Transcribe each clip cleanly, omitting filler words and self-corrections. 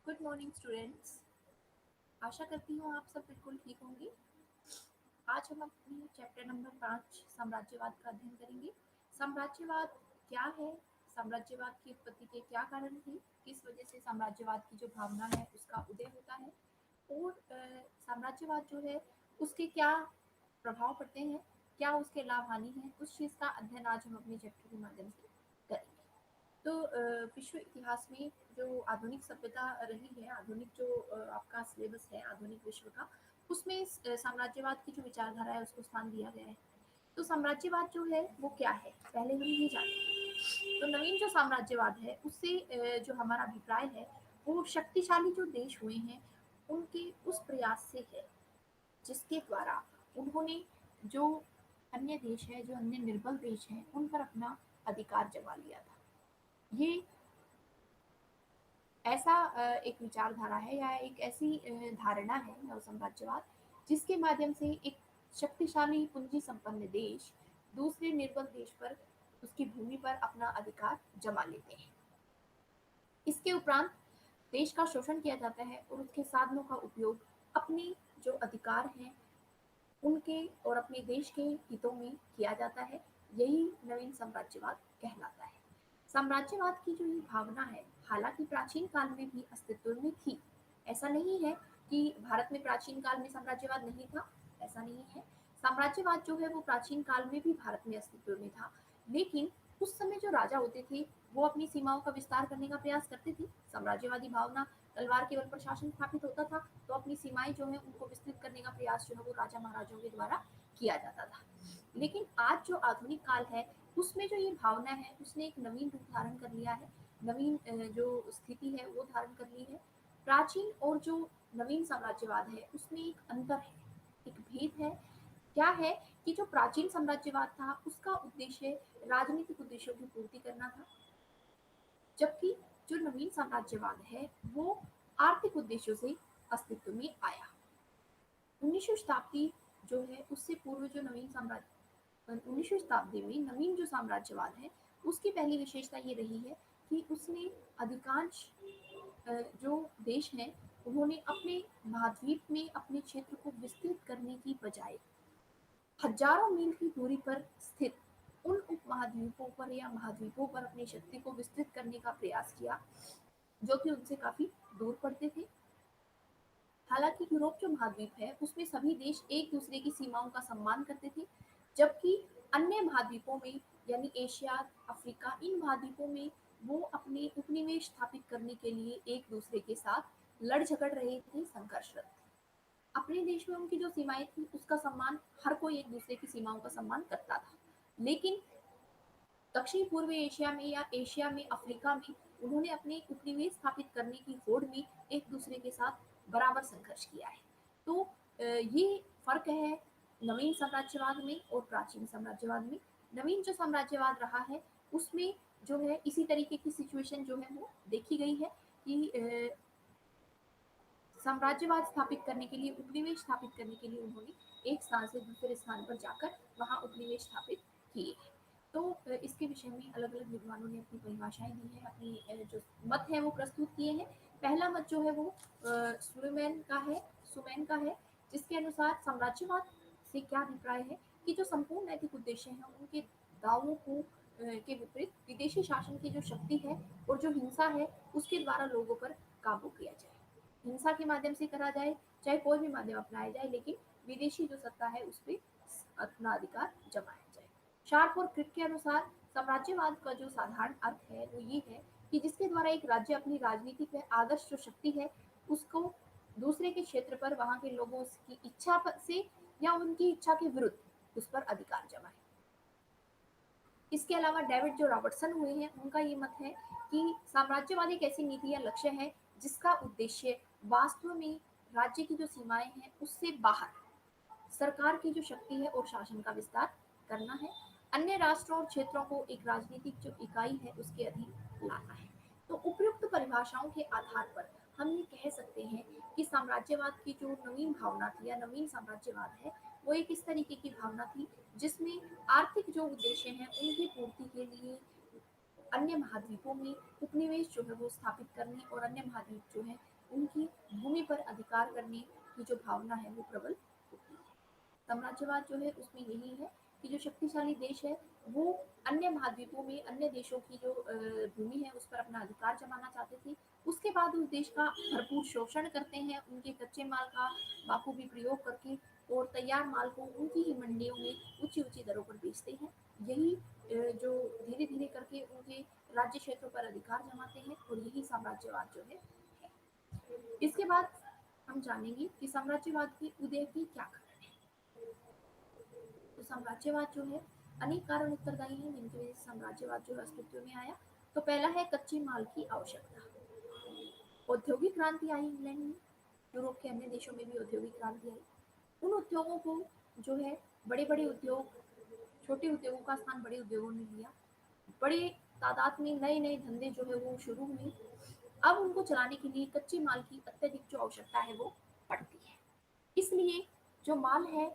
Good morning students. आशा करती हूँ आप सब बिल्कुल ठीक होंगे। आज हम अपने चैप्टर नंबर 5 साम्राज्यवाद का अध्ययन करेंगे। साम्राज्यवाद क्या है, साम्राज्यवाद की उत्पत्ति के क्या कारण थे, किस वजह से साम्राज्यवाद की जो भावना है उसका उदय होता है और साम्राज्यवाद जो है उसके क्या प्रभाव पड़ते हैं, क्या उसके लाभ हानि हैं, उस चीज़ का अध्ययन आज हम अपने चैप्टर के माध्यम से करेंगे। तो विश्व इतिहास में जो आधुनिक सभ्यता रही है, आधुनिक जो आपका सिलेबस है आधुनिक विश्व का, उसमें साम्राज्यवाद की जो विचारधारा है उसको स्थान दिया गया है। तो साम्राज्यवाद जो है वो क्या है, पहले हम ये जानेंगे। तो नवीन जो साम्राज्यवाद है उससे जो हमारा अभिप्राय है वो शक्तिशाली जो देश हुए हैं उनके उस प्रयास से है जिसके द्वारा उन्होंने जो अन्य देश है, जो अन्य निर्बल देश हैं, उन पर अपना अधिकार जमा लिया था। ये ऐसा एक विचारधारा है या एक ऐसी धारणा है नव साम्राज्यवाद जिसके माध्यम से एक शक्तिशाली पूंजी संपन्न देश दूसरे निर्बल देश पर उसकी भूमि पर अपना अधिकार जमा लेते हैं। इसके उपरांत देश का शोषण किया जाता है और उसके साधनों का उपयोग अपने जो अधिकार हैं उनके और अपने देश के हितों में किया जाता है। यही नवीन साम्राज्यवाद कहलाता है। साम्राज्यवाद की जो ये भावना है, हालांकि प्राचीन काल में भी अस्तित्व में थी। ऐसा नहीं है कि भारत में प्राचीन काल में साम्राज्यवाद नहीं था, ऐसा नहीं है। साम्राज्यवाद जो है वो प्राचीन काल में भी भारत में अस्तित्व में था, लेकिन उस समय जो राजा होते थे वो अपनी सीमाओं का विस्तार करने का प्रयास करते थे। साम्राज्यवादी भावना, तलवार के बल पर शासन स्थापित होता था, तो अपनी सीमाएं जो है उनको विस्तृत करने का प्रयास जो है वो राजा महाराजाओं के द्वारा किया जाता था। लेकिन आज जो आधुनिक काल है उसमें जो ये भावना है उसने एक नवीन रूप धारण कर लिया है, नवीन जो स्थिति है वो धारण कर ली है। प्राचीन और जो नवीन साम्राज्यवाद है उसमें एक अंतर है, एक भेद है। क्या है कि जो प्राचीन साम्राज्यवाद था उसका उद्देश्य राजनीतिक उद्देश्यों की पूर्ति करना था, जबकि जो नवीन साम्राज्यवाद है वो आर्थिक उद्देश्यों से अस्तित्व में आया। 19वीं शताब्दी जो है उससे पूर्व जो नवीन साम्राज्य 19वीं शताब्दी में नवीन जो साम्राज्यवाद है उसकी पहली विशेषता ये रही है कि उसने अधिकांश जो देश हैं उन्होंने अपने महाद्वीप में अपने क्षेत्र को विस्तृत करने की बजाय हजारों मील की दूरी पर स्थित उन उपमहाद्वीपों पर या महाद्वीपों पर अपनी शक्ति को विस्तृत करने का प्रयास किया जो कि उनसे काफी दूर पड़ते थे। हालांकि यूरोप जो महाद्वीप है उसमें सभी देश एक दूसरे की सीमाओं का सम्मान करते थे, जबकि अन्य महाद्वीपों में यानी एशिया, अफ्रीका, इन महाद्वीपों में वो अपने उपनिवेश स्थापित करने के लिए एक दूसरे के साथ लड़ झगड़ रहे थे, संघर्षरत थे। अपने देश में उनकी जो सीमाएं थी उसका सम्मान हर कोई एक दूसरे की सीमाओं का सम्मान करता था, लेकिन दक्षिण पूर्व एशिया में या एशिया में, अफ्रीका में उन्होंने अपने उपनिवेश स्थापित करने की होड़ में एक दूसरे के साथ बराबर संघर्ष किया है। तो ये फर्क है नवीन साम्राज्यवाद में और प्राचीन साम्राज्यवाद में। नवीन जो साम्राज्यवाद रहा है उसमें जो है इसी तरीके की सिचुएशन जो है वो देखी गई है कि साम्राज्यवाद स्थापित करने के लिए, उपनिवेश स्थापित करने के लिए उन्होंने एक स्थान से दूसरे स्थान पर जाकर वहां उपनिवेश स्थापित किए हैं। तो इसके विषय में अलग अलग विद्वानों ने अपनी परिभाषाएं दी हैं, अपनी जो मत है वो प्रस्तुत किए हैं। पहला मत जो है वो सुमैन का है, जिसके अनुसार साम्राज्यवाद से क्या अभिप्राय है कि जो संपूर्ण नैतिक उद्देश्य हैं उनके दावों को के विपरीत विदेशी शासन की जो शक्ति है और जो हिंसा है उसके द्वारा लोगों पर काबू किया जाए। हिंसा के माध्यम से करा जाए, चाहे कोई भी माध्यम अपनाया जाए, लेकिन विदेशी जो सत्ता है उस पर अपना अधिकार जमाया जाए। शार्प और क्रिक के अनुसार साम्राज्यवाद का जो साधारण अर्थ है वो ये है कि जिसके द्वारा एक राज्य अपनी राजनीतिक व आदर्श जो शक्ति है उसको दूसरे के क्षेत्र पर वहां के लोगों की से या उनकी इच्छा के विरुद्ध उस पर अधिकार जमाए। इसके अलावा डेविड जो रॉबर्टसन हुए हैं उनका ये मत है कि साम्राज्यवाद एक ऐसी नीति या लक्ष्य है जिसका उद्देश्य वास्तव में राज्य की जो सीमाएं हैं उससे बाहर सरकार की जो शक्ति है और शासन का विस्तार करना है, अन्य राष्ट्रों और क्षेत्रों को एक राजनीतिक जो इकाई है उसके अधीन लाना है। तो उपयुक्त परिभाषाओं के आधार पर हम ये कह सकते हैं कि साम्राज्यवाद की जो नवीन भावना थी या नवीन साम्राज्यवाद है वो एक इस तरीके की भावना थी जिसमें आर्थिक जो उद्देश्य हैं उनकी पूर्ति के लिए अन्य महाद्वीपों में उपनिवेश जो है वो स्थापित करने और अन्य महाद्वीप जो है उनकी भूमि पर अधिकार करने की जो भावना है वो प्रबल होती है। साम्राज्यवाद जो है उसमें यही है कि जो शक्तिशाली देश है वो अन्य महाद्वीपों में अन्य देशों की जो भूमि है उस पर अपना अधिकार जमाना चाहते थे। उसके बाद उस देश का भरपूर शोषण करते हैं, उनके कच्चे माल का बाखूबी प्रयोग करके और तैयार माल को उनकी ही मंडियों में ऊंची ऊंची दरों पर बेचते हैं। यही जो धीरे धीरे करके उनके राज्य क्षेत्रों पर अधिकार जमाते हैं और यही साम्राज्यवाद जो है। इसके बाद हम जानेंगे कि साम्राज्यवाद के उदय के क्या कारण है। तो साम्राज्यवाद जो है अनेक कारण उत्तरदायी हैं जिनकी वजह से साम्राज्यवाद जो है अस्तित्व में आया। तो पहला है कच्चे माल की आवश्यकता। औद्योगिक क्रांति आई इंग्लैंड में, यूरोप के अन्य देशों में भी औद्योगिक क्रांति आई। उन उद्योगों को जो है बड़े बड़े उद्योग छोटे उद्योगों का स्थान बड़े उद्योगों ने लिया। बड़े तादाद में नए नए धंधे जो है वो शुरू हुए। अब उनको चलाने के लिए कच्चे माल की अत्यधिक जो आवश्यकता है वो पड़ती है। इसलिए जो माल है,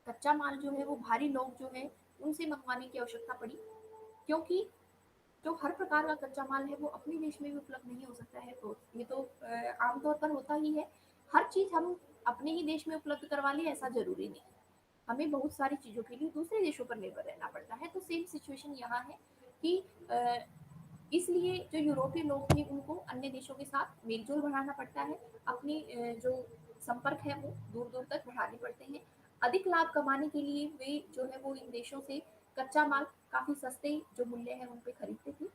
कच्चा माल जो है वो भारी लोग जो है उनसे मंगवाने की आवश्यकता पड़ी, क्योंकि जो हर प्रकार का कच्चा माल है वो अपने देश में भी उपलब्ध नहीं हो सकता है। तो ये तो आमतौर पर होता ही है। हर चीज हम अपने ही देश में उपलब्ध करवा लें ऐसा जरूरी नहीं। हमें बहुत सारी चीजों के लिए दूसरे देशों पर निर्भर रहना पड़ता है। तो सेम सिचुएशन यहाँ है कि अ, इसलिए जो यूरोपीय लोग थे उनको अन्य देशों के साथ मेलजोल बढ़ाना पड़ता है। अपनी जो संपर्क है वो दूर दूर तक बढ़ाने पड़ते हैं। अधिक लाभ कमाने के लिए वे जो है वो इन देशों से कच्चा माल काफी सस्ते जो मूल्य है उन पे खरीदते थे।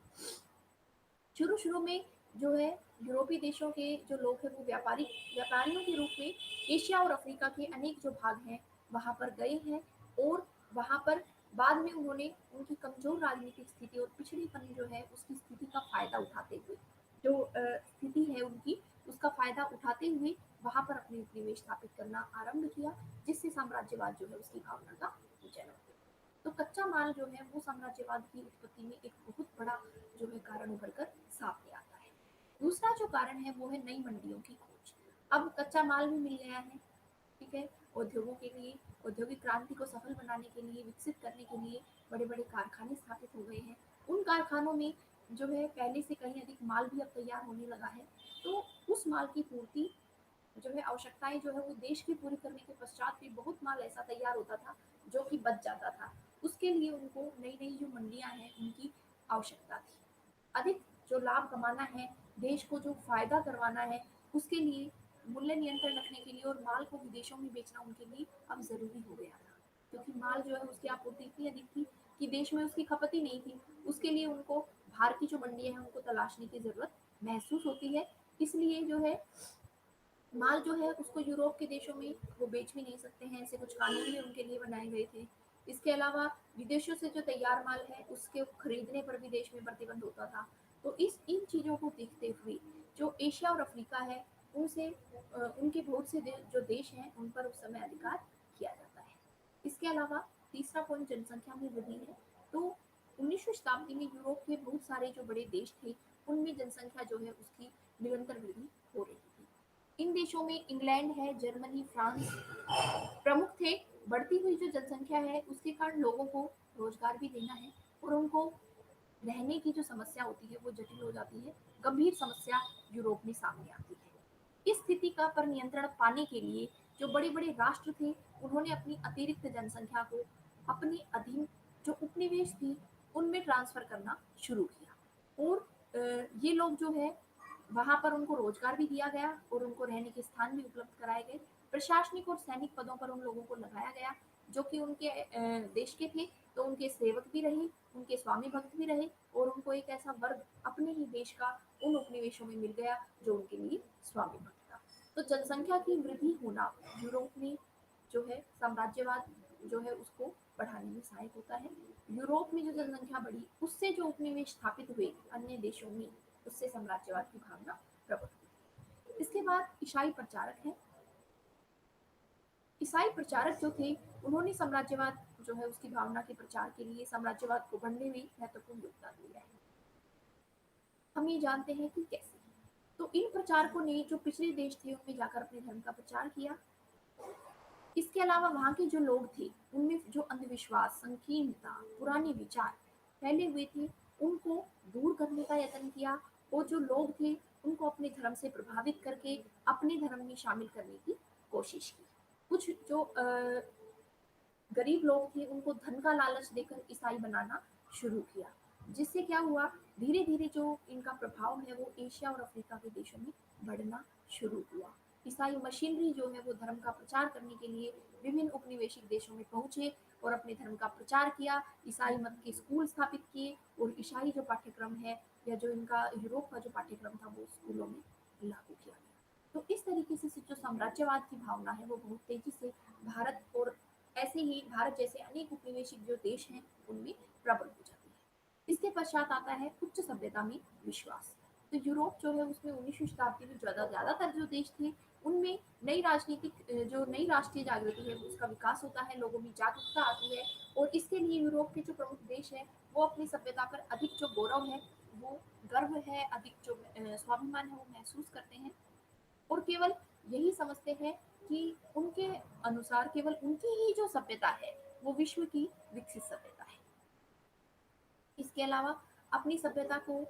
शुरू शुरू में जो है यूरोपीय देशों के जो लोग हैं वो व्यापारियों के रूप में एशिया और अफ्रीका के अनेक जो भाग हैं वहां पर गए हैं। और वहां पर बाद में उन्होंने उनकी कमजोर राजनीतिक स्थिति और पिछड़ीपन जो है उसकी स्थिति का फायदा उठाते हुए जो स्थिति है उनकी उसका फायदा उठाते हुए वहां पर अपने उपनिवेश स्थापित करना आरंभ किया, जिससे साम्राज्यवाद जो है उसकी भावना का जन्म हुआ। तो कच्चा माल जो है वो साम्राज्यवाद की उत्पत्ति में एक बहुत बड़ा जो है कारण उभर कर सामने आता है। दूसरा जो कारण है वो है नई मंडियों की खोज। अब कच्चा माल भी मिल गया है, ठीक है। उद्योगों के लिए औद्योगिक क्रांति को सफल बनाने के लिए विकसित करने के लिए बड़े बड़े कारखाने स्थापित हो गए हैं। उन कारखानों में जो है पहले से कहीं अधिक माल भी अब तैयार होने लगा है। तो उस माल की पूर्ति जो है आवश्यकताएं जो है वो देश की पूरी करने के पश्चात भी बहुत माल ऐसा तैयार होता था जो कि बच जाता था। उसके लिए उनको नई नई जो मंडियां हैं उनकी आवश्यकता थी। अधिक जो लाभ कमाना है, देश को जो फायदा करवाना है, उसके लिए मूल्य नियंत्रण रखने के लिए और माल को विदेशों में बेचना उनके लिए अब जरूरी हो गया था। क्योंकि माल जो है उसकी आपूर्ति इतनी अधिक थी कि देश में उसकी खपत ही नहीं थी। उसके लिए उनको बाहर की जो मंडियां हैं उनको तलाशने की जरूरत महसूस होती है। इसलिए जो है माल जो है उसको यूरोप के देशों में वो बेच भी नहीं सकते हैं, ऐसे कुछ कानून भी उनके लिए बनाए गए थे। इसके अलावा विदेशों से जो तैयार माल है उसके खरीदने पर भी देश में प्रतिबंध होता था। तो इस इन चीज़ों को देखते हुए जो एशिया और अफ्रीका है उनसे उनके बहुत से जो देश हैं उन पर उस समय अधिकार किया जाता है। इसके अलावा तीसरा पॉइंट जनसंख्या में वृद्धि है। तो 19वीं शताब्दी में यूरोप के बहुत सारे जो बड़े देश थे उनमें जनसंख्या जो है उसकी निरंतर वृद्धि हो रही थी। इन देशों में इंग्लैंड है, जर्मनी, फ्रांस प्रमुख थे। बढ़ती हुई जो जनसंख्या है उसके कारण लोगों को रोजगार भी देना है और उनको रहने की जो समस्या होती है वो जटिल हो जाती है। गंभीर समस्या यूरोप में सामने आती है। इस स्थिति का पर नियंत्रण पाने के लिए जो बड़े बड़े राष्ट्र थे उन्होंने अपनी अतिरिक्त जनसंख्या को अपने अधीन जो उपनिवेश थी उनमें ट्रांसफर करना शुरू किया। और ये लोग जो है वहां पर उनको रोजगार भी दिया गया और उनको रहने के स्थान भी उपलब्ध कराए गए। प्रशासनिक और सैनिक पदों पर उन लोगों को लगाया गया जो कि उनके देश के थे। तो उनके सेवक भी रहे, उनके स्वामी भक्त भी रहे और उनको एक ऐसा वर्ग अपने ही देश का उन उपनिवेशों में मिल गया जो उनके लिए स्वामी भक्त था। तो जनसंख्या की वृद्धि होना यूरोप में जो है साम्राज्यवाद जो है उसको बढ़ाने में सहायक होता है। यूरोप में जो जनसंख्या बढ़ी उससे जो उपनिवेश स्थापित हुए अन्य देशों में उससे साम्राज्यवाद की भावना प्रबल हुई। इसके बाद ईसाई प्रचारक हैं। ईसाई प्रचारक जो थे उन्होंने साम्राज्यवाद जो है उसकी भावना के प्रचार के लिए साम्राज्यवाद को बढ़ने में महत्वपूर्ण योगदान दिया है। हम ये जानते हैं कि कैसे। तो इन प्रचारकों ने जो पिछले देश थे उनमें जाकर अपने धर्म का प्रचार किया। इसके अलावा वहाँ के जो लोग थे उनमें जो अंधविश्वास, संकीर्णता, पुराने विचार फैले हुए थे उनको दूर करने का यत्न किया और जो लोग थे उनको अपने धर्म से प्रभावित करके अपने धर्म में शामिल करने की कोशिश की। कुछ जो गरीब लोग थे उनको धन का लालच देकर ईसाई बनाना शुरू किया, जिससे क्या हुआ, धीरे धीरे जो इनका प्रभाव है वो एशिया और अफ्रीका के देशों में बढ़ना शुरू हुआ। ईसाई मशीनरी जो है वो धर्म का प्रचार करने के लिए विभिन्न उपनिवेशिक देशों में पहुंचे और अपने धर्म का प्रचार किया, ईसाई मत के स्कूल स्थापित किए और ईसाई जो पाठ्यक्रम है या जो इनका यूरोप का जो पाठ्यक्रम था वो स्कूलों में लागू किया गया। तो इस तरीके से जो साम्राज्यवाद की भावना है वो बहुत तेजी से भारत और ऐसे ही भारत जैसे अनेक उपनिवेशिक जो देश हैं उनमें प्रबल हो जाती है। इसके पश्चात आता है उच्च सभ्यता में विश्वास। तो यूरोप जो है उसमें 19वीं शताब्दी में ज्यादातर जो देश थे उनमें नई राजनीतिक जो नई राष्ट्रीय जागृति है उसका विकास होता है, लोगों में जागरूकता आती है और इसके लिए यूरोप के जो प्रमुख देश हैं वो अपनी सभ्यता पर अधिक जो गौरव है, वो गर्व है, अधिक जो स्वाभिमान है वो महसूस करते हैं और केवल यही समझते हैं कि उनके अनुसार केवल उनकी ही जो सभ्यता है वो विश्व की विकसित सभ्यता है। इसके अलावा अपनी सभ्यता को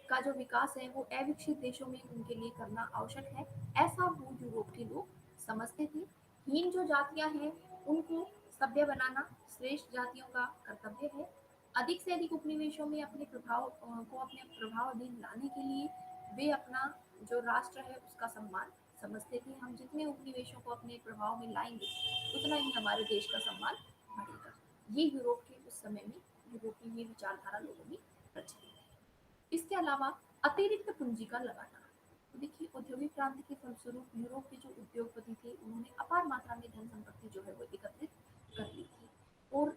का जो विकास है वो अविकसित देशों में उनके लिए करना आवश्यक है, ऐसा वो यूरोप के लोग समझते थे। हीन जो जातियां हैं उनको सभ्य बनाना श्रेष्ठ जातियों का कर्तव्य है। अधिक से अधिक उपनिवेशों में अपने प्रभाव को अपने प्रभाव अधीन लाने के लिए वे अपना जो राष्ट्र है उसका सम्मान समझते थे। हम जितने उपनिवेशों को अपने प्रभाव में लाएंगे उतना ही हमारे देश का सम्मान बढ़ेगा। ये यूरोप के उस समय में यूरोपीय ये विचारधारा लोगों में प्रचलित है। इसके अलावा अतिरिक्त पूंजी का लगाना। तो देखिए औद्योगिक क्रांति के फलस्वरूप यूरोप के जो उद्योगपति थे उन्होंने अपार मात्रा में धन संपत्ति जो है वो एकत्रित कर ली थी और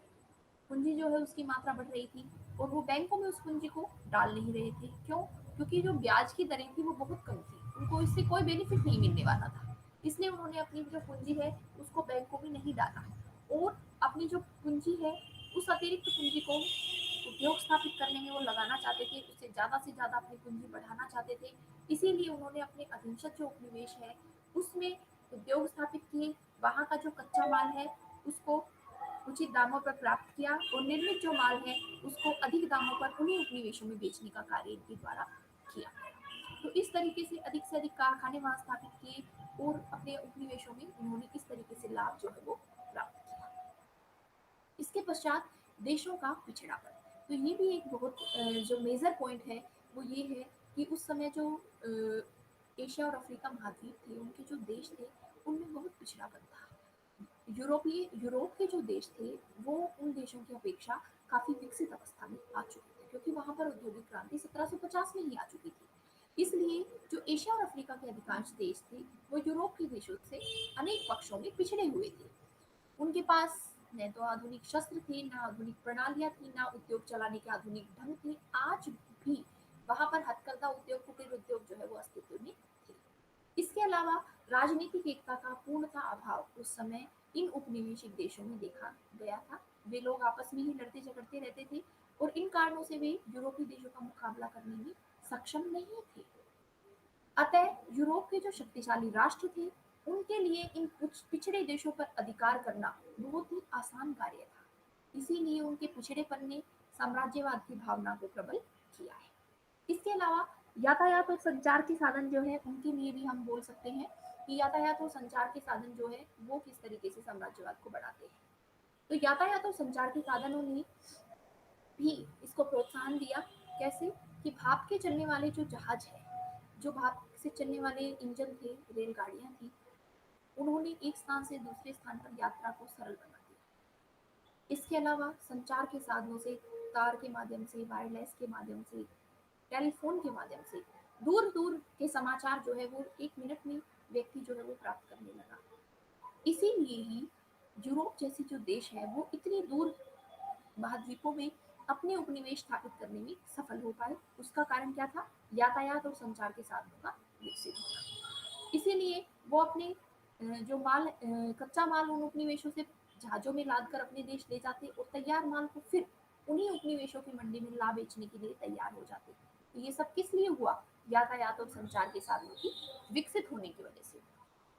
पूंजी जो है उसकी मात्रा बढ़ रही थी और वो बैंकों में उस पूंजी को डाल नहीं रहे थे। क्यों? क्योंकि जो ब्याज की दरें थी वो बहुत कम थी, उनको इससे कोई बेनिफिट नहीं मिलने वाला था। इसलिए उन्होंने अपनी जो पूंजी है उसको बैंकों में नहीं डाला और अपनी जो पूंजी है उस अतिरिक्त पूंजी को उद्योग स्थापित करने में वो लगाना चाहते थे, उससे ज्यादा अपनी पूंजी बढ़ाना चाहते थे। इसीलिए उन्होंने अपने अधीनस्थ जो उपनिवेश है उसमें उद्योग स्थापित किए, वहां का जो कच्चा माल है उसको उचित दामों पर प्राप्त किया और निर्मित जो माल है उसको अधिक दामों पर उन्हीं उपनिवेशों में बेचने का कार्य इनके द्वारा किया गया। तो इस तरीके से अधिक कारखाने वहां स्थापित किए और अपने उपनिवेशों में उन्होंने इस तरीके से लाभ जो है वो प्राप्त किया। इसके पश्चात देशों का पिछड़ापन। तो ये भी एक बहुत जो मेजर पॉइंट है वो ये है कि उस समय जो एशिया और अफ्रीका महाद्वीप थे उनके जो देश थे उनमें बहुत पिछड़ापन था। यूरोप के जो देश थे वो उन देशों की अपेक्षा काफी विकसित अवस्था में आ चुके थे क्योंकि वहां पर औद्योगिक क्रांति 1750 में ही आ चुकी थी। इसलिए जो एशिया और अफ्रीका के अधिकांश देश थे वो यूरोप के देशों से अनेक पक्षों में पिछड़े हुए थे। उनके पास न तो आधुनिक शस्त्र थे, ना आधुनिक प्रणालियां थी, ना उद्योग चलाने के आधुनिक ढंग थे। आज भी वहां पर हथकरघा उद्योग, कुटीर उद्योग जो है वो अस्तित्व में थे। इसके अलावा राजनीतिक एकता का पूर्णतः अभाव उस समय इन उपनिवेशिक देशों में देखा गया था। वे लोग आपस में ही लड़ते झगड़ते रहते थे और इन कारणों से वे यूरोपीय देशों का मुकाबला करने में सक्षम नहीं थे। अतः यूरोप के जो शक्तिशाली राष्ट्र थे उनके लिए इन कुछ पिछड़े देशों पर अधिकार करना बहुत ही आसान कार्य था। इसीलिए उनके पिछड़ेपन ने साम्राज्यवाद की भावना को प्रबल किया है। इसके अलावा यातायात और संचार के साधन जो है उनके लिए भी हम बोल सकते हैं कि यातायात और संचार के साधन जो है वो किस तरीके से साम्राज्यवाद को बढ़ाते हैं। तो यातायात और संचार के साधनों ने भी इसको प्रोत्साहन दिया। कैसे? कि भाप के चलने वाले जो जहाज है, जो भाप से चलने वाले इंजन थे, रेलगाड़ियां थी, उन्होंने एक स्थान से दूसरे स्थान पर यात्रा को सरल बना दिया। इसके अलावा संचार के साधनों से तार के माध्यम से, वायरलेस के माध्यम से, टेलीफोन के माध्यम से दूर दूर के समाचार जो है वो एक मिनट में व्यक्ति जो है वो प्राप्त करने लगा। इसीलिए ही यूरोप जैसी जो देश है वो इतनी दूर महाद्वीपों में अपने उपनिवेश स्थापित करने में सफल हो पाए। उसका कारण क्या था? यातायात और संचार के साधनों का विकसित होना। इसीलिए वो अपने जो कच्चा माल उन उपनिवेशों से जहाजों में लाद कर अपने देश ले जाते और तैयार माल को फिर उन्हीं उपनिवेशों की मंडी में ला बेचने के लिए तैयार हो जाते। तो ये सब किस लिए हुआ? यातायात और संचार के साधनों की विकसित होने की वजह से।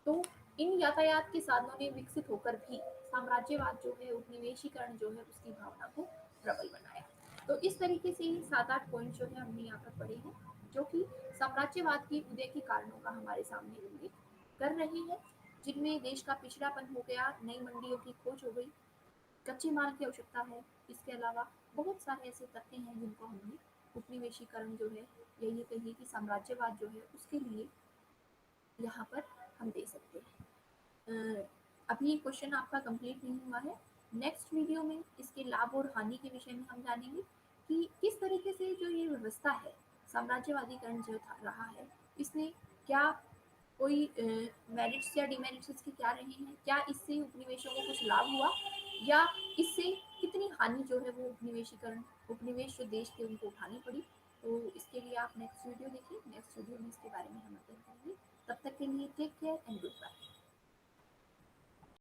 तो इन यातायात के साधनों ने विकसित होकर भी साम्राज्यवाद जो है, उपनिवेशीकरण जो है उसकी भावना को प्रबल बनाया। तो इस तरीके से ही 7-8 पॉइंट जो है हमने यहाँ पर पढ़े हैं जो कि साम्राज्यवाद की उदय के कारणों का हमारे सामने उल्लेख कर रही है, जिनमें देश का पिछड़ापन हो गया, नई मंडियों की खोज हो गई, कच्चे माल की आवश्यकता है। इसके अलावा बहुत सारे ऐसे तथ्य हैं जिनको हमने उपनिवेशीकरण जो है या ये कहिए कि साम्राज्यवाद जो है उसके लिए यहाँ पर हम दे सकते हैं। अभी क्वेश्चन आपका कंप्लीट नहीं हुआ है। नेक्स्ट वीडियो में इसके लाभ और हानि के विषय में हम जानेंगे कि किस तरीके से जो ये व्यवस्था है, साम्राज्यवादीकरण जो था रहा है, इसने क्या कोई मेरिट्स या डिमेरिट्स इसके क्या रहे हैं, क्या इससे उपनिवेशों को कुछ लाभ हुआ या इससे कितनी हानि जो है वो उपनिवेश जो देश थे उनको उठानी पड़ी। तो इसके लिए आप नेक्स्ट वीडियो देखिए, नेक्स्ट वीडियो में इसके बारे में हम अध्ययन करेंगे। तब तक के लिए take care and good bye.